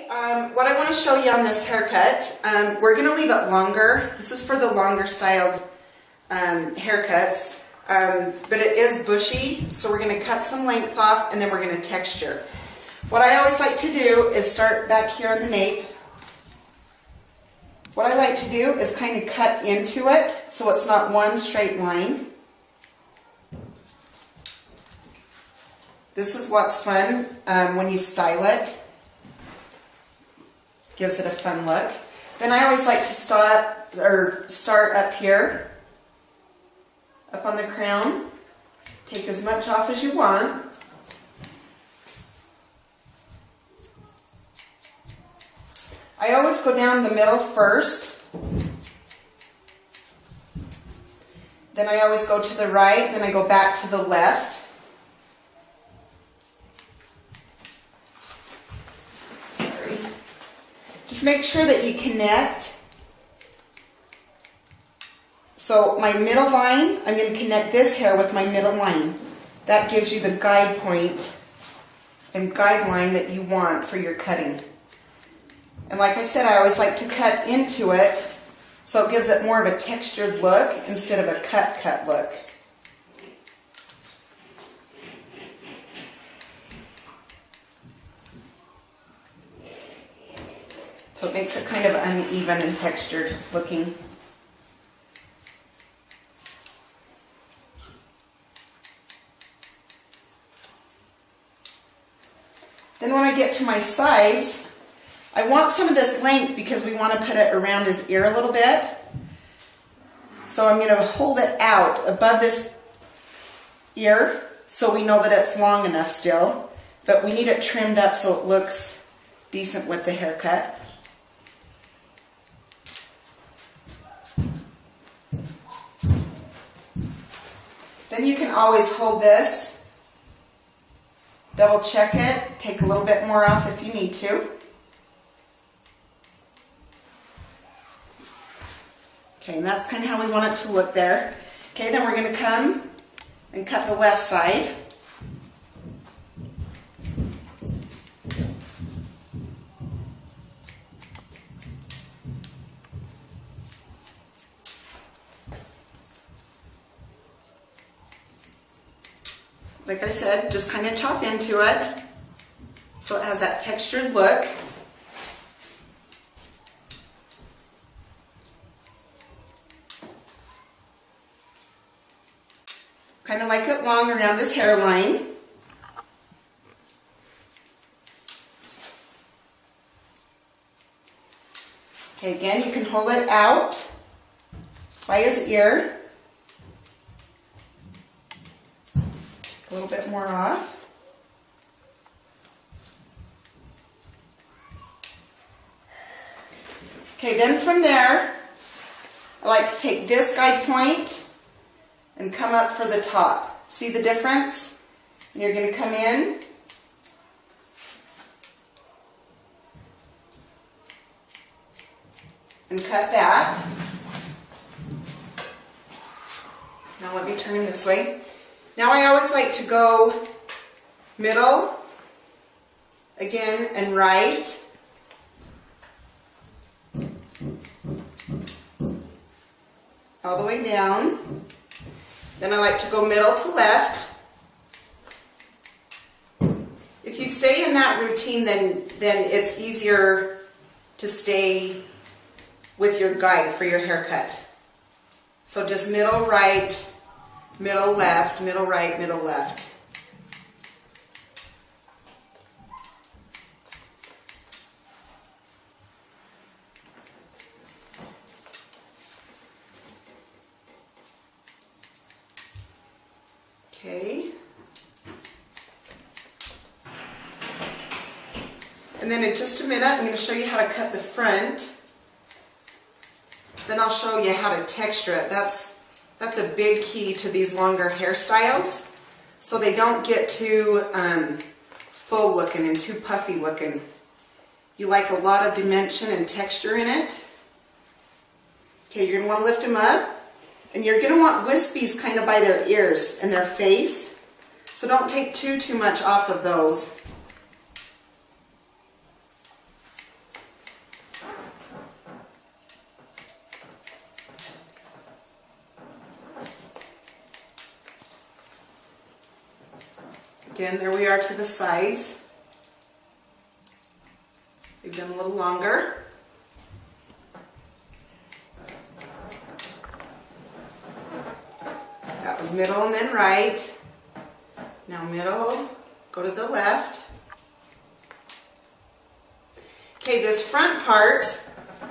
What I want to show you on this haircut, we're going to leave it longer. This is for the longer styled haircuts, but it is bushy, so we're going to cut some length off and then we're going to texture. What I always like to do is start back here on the nape. What I like to do is kind of cut into it so it's not one straight line. This is what's fun when you style it. Gives it a fun look. Then I always like to start up here, up on the crown. Take as much off as you want. I always go down the middle first. Then I always go to the right, then I go back to the left. Just make sure that you connect. So my middle line, I'm going to connect this hair with my middle line. That gives you the guide point and guideline that you want for your cutting. And like I said, I always like to cut into it so it gives it more of a textured look instead of a cut look. So it makes it kind of uneven and textured looking. Then when I get to my sides, I want some of this length because we want to put it around his ear a little bit. So I'm going to hold it out above this ear so we know that it's long enough still, but we need it trimmed up so it looks decent with the haircut. Then you can always hold this, double check it, take a little bit more off if you need to. Okay, and that's kind of how we want it to look there. Okay, then we're going to come and cut the left side. Like I said, just kind of chop into it so it has that textured look. Kind of like it long around his hairline. Okay, again, you can hold it out by his ear. A little bit more off. Okay, then from there, I like to take this guide point and come up for the top. See the difference? And you're going to come in and cut that. Now let me turn this way. Now I always like to go middle, again, and right. All the way down. Then I like to go middle to left. If you stay in that routine, then it's easier to stay with your guide for your haircut. So just middle right, middle left, middle right, middle left. Okay. And then in just a minute, I'm going to show you how to cut the front. Then I'll show you how to texture it. That's a big key to these longer hairstyles, so they don't get too full looking and too puffy looking. You like a lot of dimension and texture in it. Okay, you're going to want to lift them up, and you're going to want wispies kind of by their ears and their face, so don't take too much off of those. Again, there we are to the sides. Leave them a little longer. That was middle and then right. Now middle, go to the left. Okay, this front part,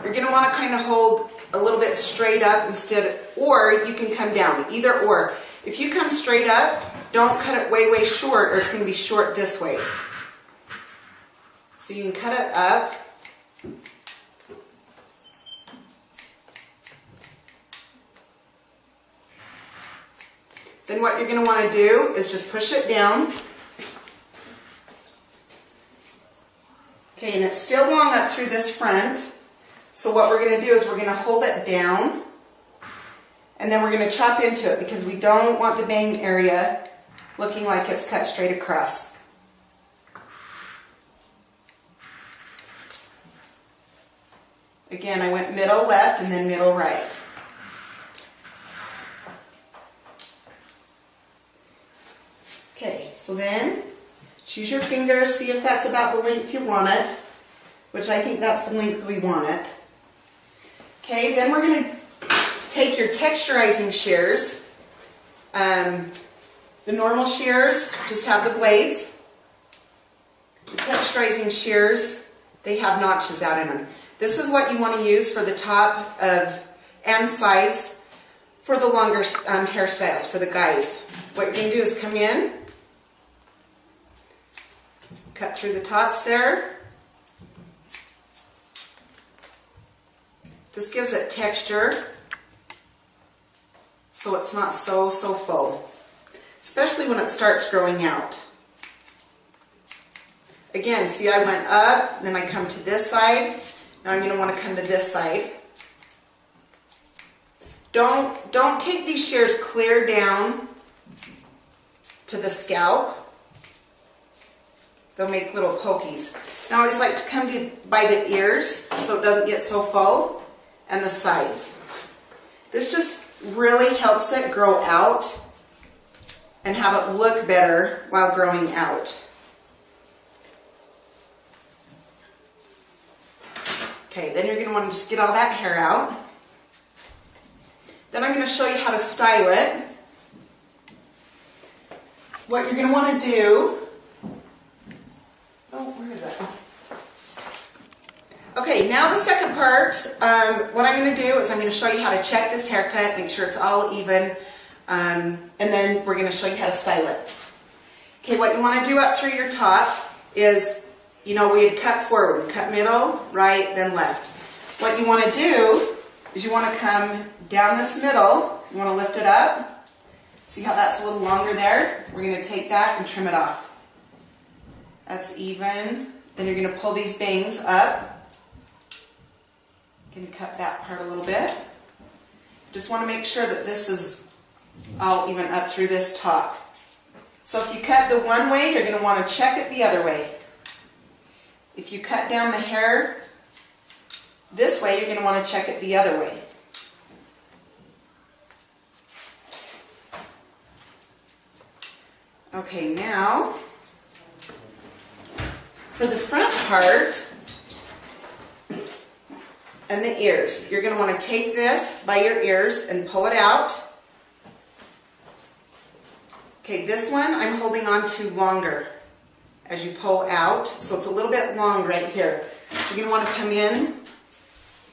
you're going to want to kind of hold a little bit straight up instead, or you can come down, either or. If you come straight up, don't cut it way, way short, or it's going to be short this way. So you can cut it up. Then what you're going to want to do is just push it down. Okay, and it's still long up through this front. So what we're going to do is we're going to hold it down, and then we're going to chop into it because we don't want the bang area looking like it's cut straight across. Again, I went middle left and then middle right. Okay, so then choose your fingers, see if that's about the length you want it, which I think that's the length we want it. Okay, then we're going to take your texturizing shears. The normal shears just have the blades. The texturizing shears, they have notches out in them. This is what you want to use for the top of and sides for the longer hairstyles for the guys. What you're going to do is come in, cut through the tops there. This gives it texture so it's not so full, especially when it starts growing out. Again, see, I went up, then I come to this side. Now I'm going to want to come to this side. Don't take these shears clear down to the scalp. They'll make little pokies. Now I always like to come to by the ears so it doesn't get so full, and the sides. This just really helps it grow out and have it look better while growing out. Okay, then you're going to want to just get all that hair out. Then I'm going to show you how to style it. What you're going to want to do, where is that? Okay, now the second part, what I'm going to do is I'm going to show you how to check this haircut, make sure it's all even, and then we're going to show you how to style it. Okay, what you want to do up through your top is, you know, we had cut forward, cut middle, right, then left. What you want to do is you want to come down this middle, you want to lift it up. See how that's a little longer there? We're going to take that and trim it off. That's even. Then you're going to pull these bangs up. Going to cut that part a little bit. Just want to make sure that this is all even up through this top. So if you cut the one way, you're going to want to check it the other way. If you cut down the hair this way, you're going to want to check it the other way. Okay, now for the front part and the ears, you're going to want to take this by your ears and pull it out. Okay, this one I'm holding on to longer as you pull out, so it's a little bit long right here. So you're going to want to come in,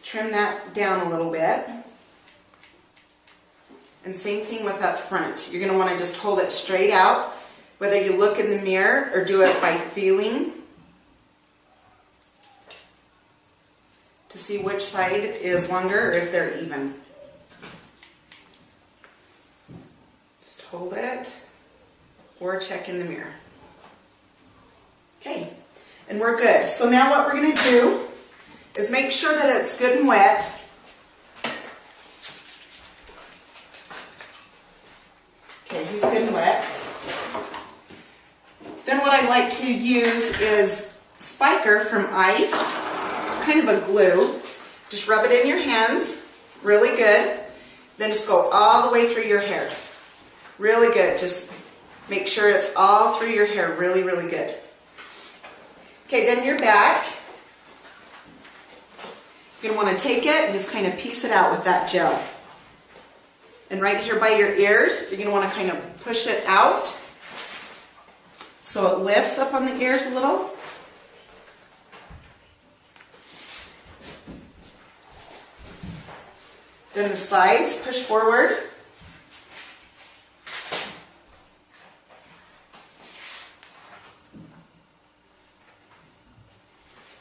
trim that down a little bit. And same thing with up front. You're going to want to just hold it straight out, whether you look in the mirror or do it by feeling to see which side is longer or if they're even. Just hold it or check in the mirror. Okay, and we're good. So now what we're going to do is make sure that it's good and wet. Okay, he's good and wet. Then what I like to use is Spiker from Ice. It's kind of a glue. Just rub it in your hands, really good. Then just go all the way through your hair. Really good. Just Make sure it's all through your hair really, really good. Okay, then your back. You're going to want to take it and just kind of piece it out with that gel. And right here by your ears, you're going to want to kind of push it out so it lifts up on the ears a little. Then the sides, push forward.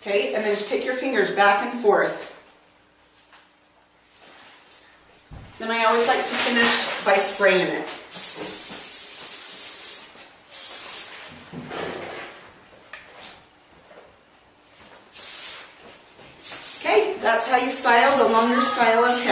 Okay, and then just take your fingers back and forth. Then I always like to finish by spraying it. Okay, that's how you style the longer style of hair.